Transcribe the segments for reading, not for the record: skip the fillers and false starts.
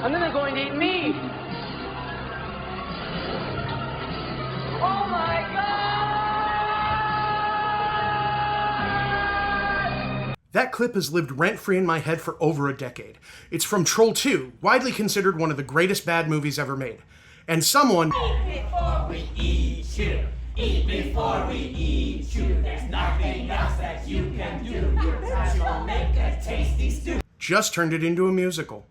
and then they're going to eat me. Oh my God! That clip has lived rent-free in my head for over a decade. It's from Troll 2, widely considered one of the greatest bad movies ever made. And someone... Eat before we eat you. Eat before we eat you. There's nothing else that you can do. Your touch will make a tasty stew. Just turned it into a musical.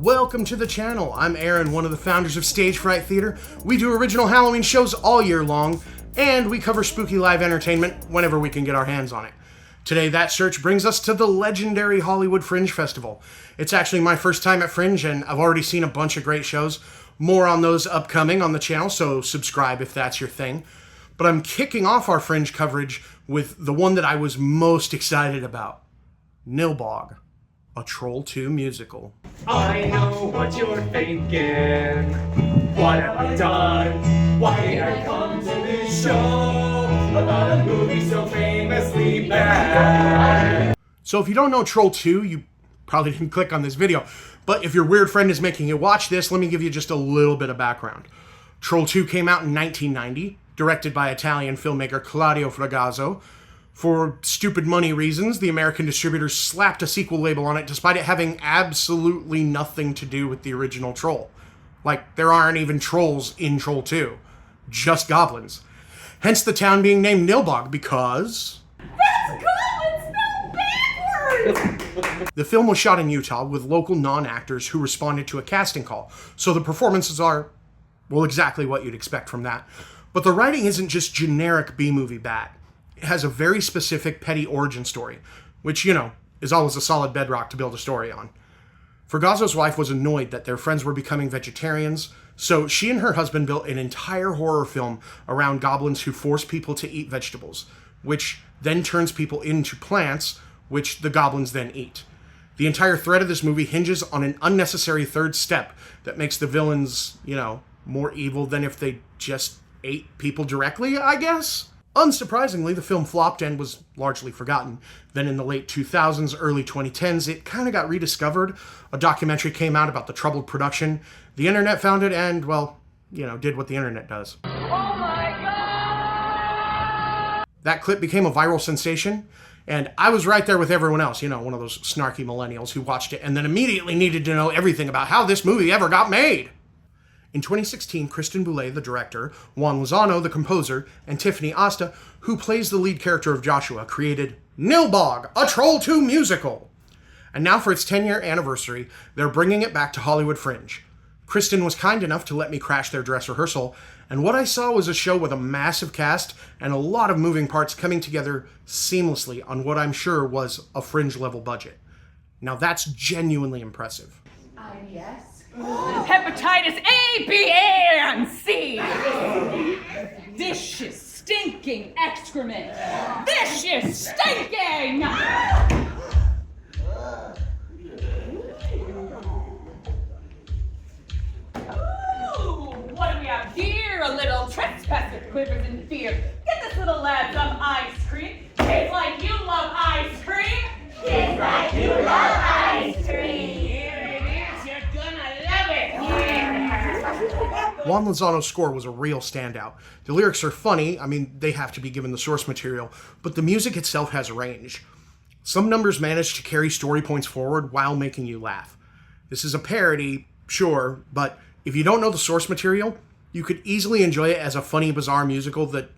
Welcome to the channel. I'm Aaron, one of the founders of Stage Fright Theater. We do original Halloween shows all year long, and we cover spooky live entertainment whenever we can get our hands on it. Today, that search brings us to the legendary Hollywood Fringe Festival. It's actually my first time at Fringe, and I've already seen a bunch of great shows. More on those upcoming on the channel, so subscribe if that's your thing. But I'm kicking off our Fringe coverage with the one that I was most excited about. NILBOG, a Troll 2 musical. I know what you're thinking. What have I done? Why did I come to this show about a movie so famously bad? So if you don't know Troll 2, you probably didn't click on this video. But if your weird friend is making you watch this, let me give you just a little bit of background. Troll 2 came out in 1990, directed by Italian filmmaker Claudio Fragasso. For stupid money reasons, the American distributors slapped a sequel label on it despite it having absolutely nothing to do with the original Troll. Like, there aren't even trolls in Troll 2. Just goblins. Hence the town being named NILBOG because... That's goblins spelled backwards! The film was shot in Utah with local non-actors who responded to a casting call. So the performances are, well, exactly what you'd expect from that. But the writing isn't just generic B-movie bad. It has a very specific petty origin story, which, you know, is always a solid bedrock to build a story on. Fragasso's wife was annoyed that their friends were becoming vegetarians, so she and her husband built an entire horror film around goblins who force people to eat vegetables, which then turns people into plants, which the goblins then eat. The entire thread of this movie hinges on an unnecessary third step that makes the villains, you know, more evil than if they just ate people directly, I guess? Unsurprisingly, the film flopped and was largely forgotten. Then in the late 2000s, early 2010s, it kind of got rediscovered. A documentary came out about the troubled production. The internet found it and, well, you know, did what the internet does. Oh my God! That clip became a viral sensation, and I was right there with everyone else, you know, one of those snarky millennials who watched it and then immediately needed to know everything about how this movie ever got made. In 2016, Kristen Boule, the director, Juan Lozano, the composer, and Tiffany Asta, who plays the lead character of Joshua, created NILBOG, a Troll 2 musical. And now for its 10-year anniversary, they're bringing it back to Hollywood Fringe. Kristen was kind enough to let me crash their dress rehearsal, and what I saw was a show with a massive cast and a lot of moving parts coming together seamlessly on what I'm sure was a Fringe-level budget. Now that's genuinely impressive. Yes. Hepatitis A, B, and C. Vicious, stinking excrement. Vicious, stinking! Ooh, what do we have here? A little trespasser quivers in fear. Get this little lad some ice cream. Kids like you love ice cream. Kids like you love ice cream. Juan Lozano's score was a real standout. The lyrics are funny, I mean, they have to be given the source material, but the music itself has range. Some numbers manage to carry story points forward while making you laugh. This is a parody, sure, but if you don't know the source material, you could easily enjoy it as a funny, bizarre musical that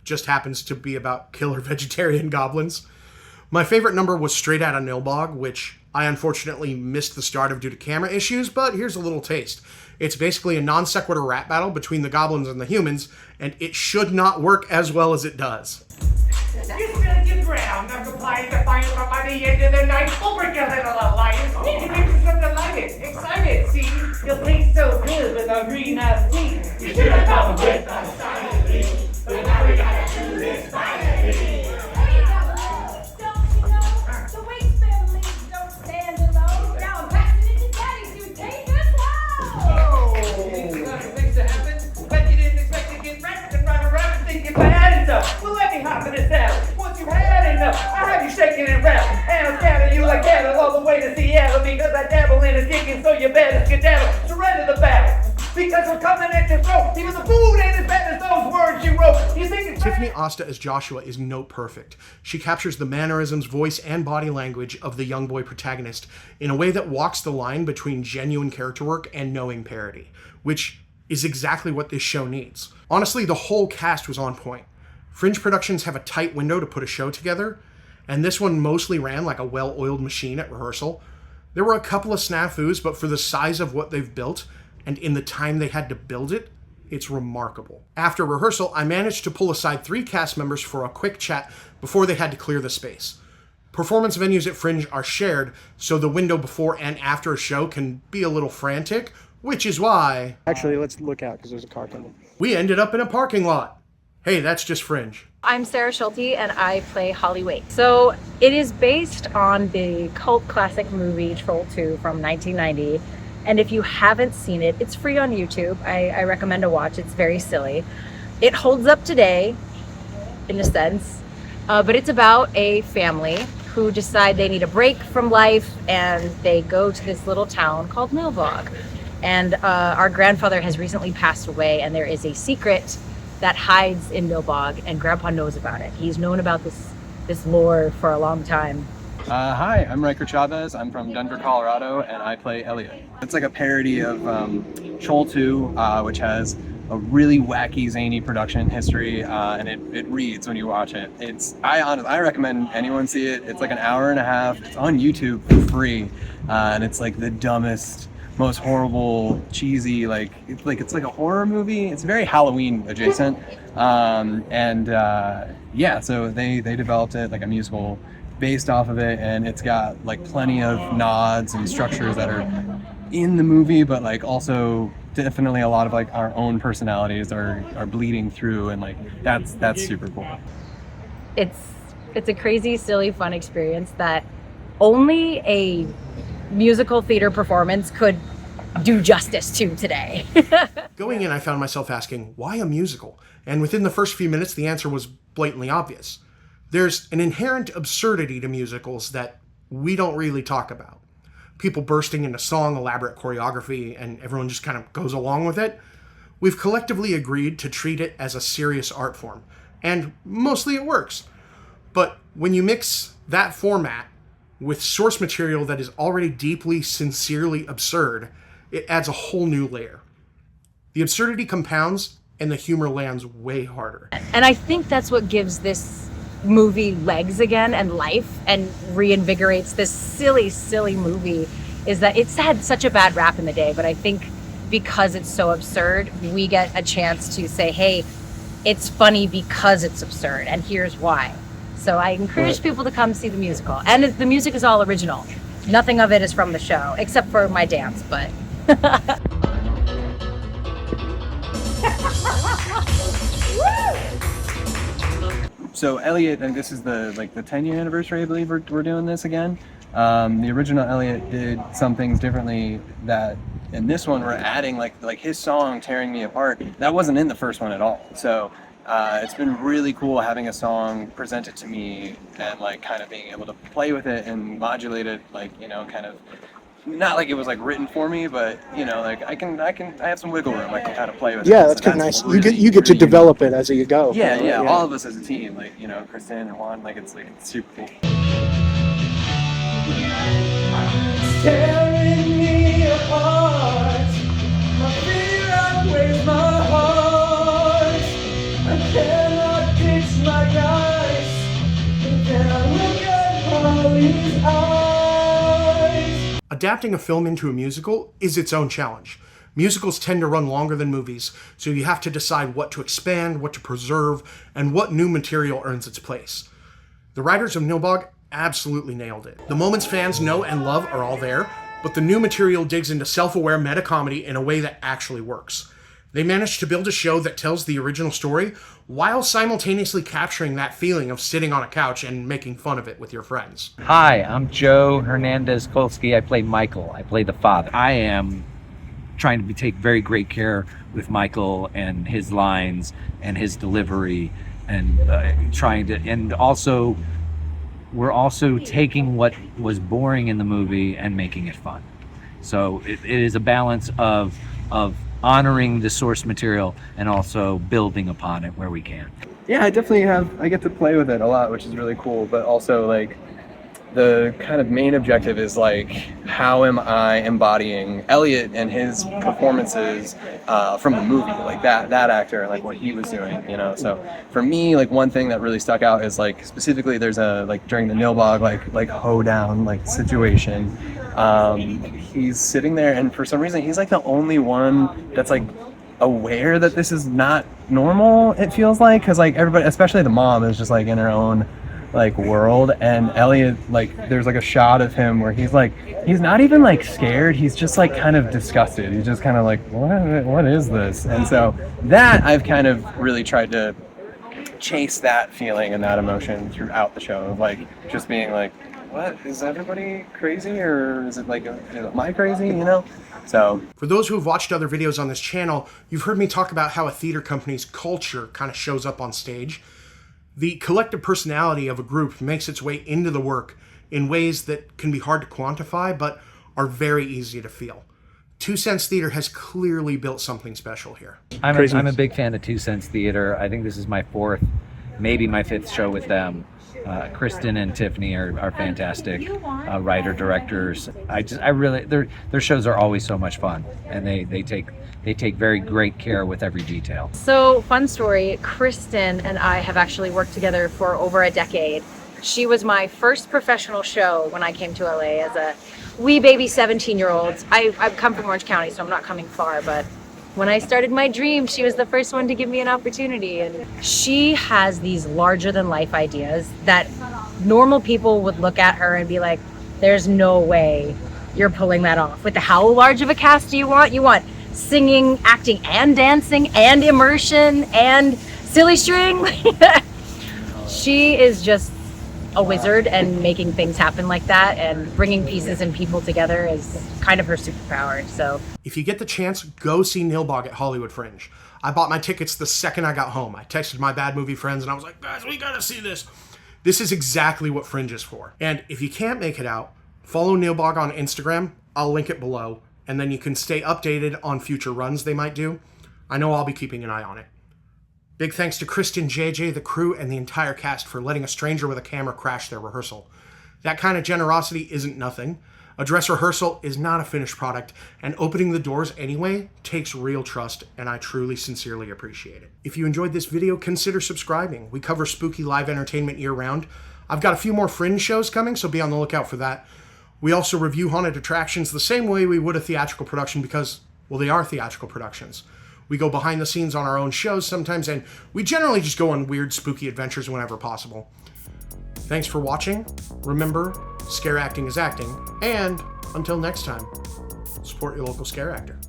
just happens to be about killer vegetarian goblins. My favorite number was Straight Outta NILBOG, which I unfortunately missed the start of due to camera issues, but here's a little taste. It's basically a non sequitur rap battle between the goblins and the humans, and it should not work as well as it does. You still get brown, I'm applying the final up by the end of the night. We'll bring a little alliance. We can make some delighted, excited, see? You'll taste so good with our green iced tea. You should have come with us silently, but now we gotta do this finally. Hey, goblins, don't you know? The Wicks family don't stand alone. Now I'm passing it to Daddy, see headed all the way to Seattle because I dabble in addiction, so you better skedaddle. Surrender the battle because we're coming at your throat. Even the food ain't as bad as those words you wrote. You think it's Tiffany Asta as Joshua is note perfect. She captures the mannerisms, voice, and body language of the young boy protagonist in a way that walks the line between genuine character work and knowing parody, which is exactly what this show needs. Honestly, the whole cast was on point. Fringe productions have a tight window to put a show together, and this one mostly ran like a well-oiled machine at rehearsal. There were a couple of snafus, but for the size of what they've built, and in the time they had to build it, it's remarkable. After rehearsal, I managed to pull aside 3 cast members for a quick chat before they had to clear the space. Performance venues at Fringe are shared, so the window before and after a show can be a little frantic, which is why... Actually, let's look out because there's a car coming. We ended up in a parking lot. Hey, that's just Fringe. I'm Sarah Schulte and I play Holly Waite. So it is based on the cult classic movie Troll 2 from 1990. And if you haven't seen it, it's free on YouTube. I recommend a watch. It's very silly. It holds up today, in a sense, but it's about a family who decide they need a break from life and they go to this little town called NILBOG. And our grandfather has recently passed away and there is a secret that hides in NILBOG and Grandpa knows about it. He's known about this lore for a long time. Hi, I'm Riker Chavez. I'm from Denver, Colorado, and I play Elliot. It's like a parody of Troll 2, which has a really wacky, zany production history, and it reads when you watch it. I recommend anyone see it. It's like an hour and a half. It's on YouTube for free, and it's like the dumbest, most horrible, cheesy, it's like a horror movie. It's very Halloween adjacent, yeah. So they developed it like a musical based off of it, and it's got like plenty of nods and structures that are in the movie, but like also definitely a lot of like our own personalities are bleeding through, and like that's super cool. It's a crazy, silly, fun experience that only a musical theater performance could do justice to today. Going in, I found myself asking, why a musical? And within the first few minutes, the answer was blatantly obvious. There's an inherent absurdity to musicals that we don't really talk about. People bursting into song, elaborate choreography, and everyone just kind of goes along with it. We've collectively agreed to treat it as a serious art form, and mostly it works. But when you mix that format with source material that is already deeply, sincerely absurd, it adds a whole new layer. The absurdity compounds, and the humor lands way harder. And I think that's what gives this movie legs again and life and reinvigorates this silly, silly movie, is that it's had such a bad rap in the day, but I think because it's so absurd, we get a chance to say, hey, it's funny because it's absurd, and here's why. So I encourage people to come see the musical. And the music is all original. Nothing of it is from the show, except for my dance, but... So Elliot, and this is the 10-year anniversary, I believe we're doing this again. The original Elliot did some things differently that in this one we're adding like his song "Tearing Me Apart." That wasn't in the first one at all. So it's been really cool having a song presented to me and like kind of being able to play with it and modulate it, kind of not like it was like written for me, but like I have some wiggle room. I can kind of play with it. Yeah, that's kind of nice. Really, you get to develop it as you go. Yeah, all of us as a team, Kristen and Juan, it's super cool. Tearing me apart, my fear outweighs my heart. I cannot ditch my guys, and then I look at Holly's eyes. Adapting a film into a musical is its own challenge. Musicals tend to run longer than movies, so you have to decide what to expand, what to preserve, and what new material earns its place. The writers of NILBOG absolutely nailed it. The moments fans know and love are all there, but the new material digs into self-aware meta-comedy in a way that actually works. They managed to build a show that tells the original story while simultaneously capturing that feeling of sitting on a couch and making fun of it with your friends. Hi, I'm Joe Hernandez-Kolsky. I play Michael. I play the father. I am trying to take very great care with Michael and his lines and his delivery, and trying to, and also we're also taking what was boring in the movie and making it fun. So it is a balance of honoring the source material and also building upon it where we can. Yeah, I get to play with it a lot, which is really cool, but also like the kind of main objective is like, how am I embodying Elliot and his performances from the movie, like that actor and like what he was doing, you know? So for me, like one thing that really stuck out is like specifically there's a like during the NILBOG like hoedown like situation, he's sitting there and for some reason he's like the only one that's like aware that this is not normal, it feels like, because like everybody, especially the mom, is just like in her own like world, and Elliot, like there's like a shot of him where he's not even like scared, he's just like kind of disgusted, he's just kind of like, what is this? And so that I've kind of really tried to chase that feeling and that emotion throughout the show of like just being like, what, is everybody crazy, or is it like, am I crazy, you know? So for those who have watched other videos on this channel, you've heard me talk about how a theater company's culture kind of shows up on stage. The collective personality of a group makes its way into the work in ways that can be hard to quantify, but are very easy to feel. 2 Cents Theater has clearly built something special here. I'm a big fan of 2 Cents Theater. I think this is my 4th, maybe my 5th show with them. Kristen and Tiffany are fantastic writer directors. I really their shows are always so much fun, and they take very great care with every detail. So, fun story, Kristen and I have actually worked together for over a decade. She was my first professional show when I came to LA as a wee baby 17-year-old. I've come from Orange County, so I'm not coming far, but when I started my dream, she was the first one to give me an opportunity. And she has these larger than life ideas that normal people would look at her and be like, there's no way you're pulling that off. With how large of a cast do you want? You want singing, acting, and dancing, and immersion, and silly string? She is just a wizard, and making things happen like that and bringing pieces and people together is kind of her superpower. So if you get the chance, go see NILBOG at Hollywood Fringe. I bought my tickets the second I got home. I texted my bad movie friends and I was like, guys, we gotta see this. This is exactly what Fringe is for. And if you can't make it out, follow NILBOG on Instagram. I'll link it below, and then you can stay updated on future runs they might do. I know I'll be keeping an eye on it. Big thanks to Kristen, JJ, the crew, and the entire cast for letting a stranger with a camera crash their rehearsal. That kind of generosity isn't nothing. A dress rehearsal is not a finished product, and opening the doors anyway takes real trust, and I truly, sincerely appreciate it. If you enjoyed this video, consider subscribing. We cover spooky live entertainment year-round. I've got a few more Fringe shows coming, so be on the lookout for that. We also review haunted attractions the same way we would a theatrical production because, well, they are theatrical productions. We go behind the scenes on our own shows sometimes, and we generally just go on weird, spooky adventures whenever possible. Thanks for watching. Remember, scare acting is acting, and until next time, support your local scare actor.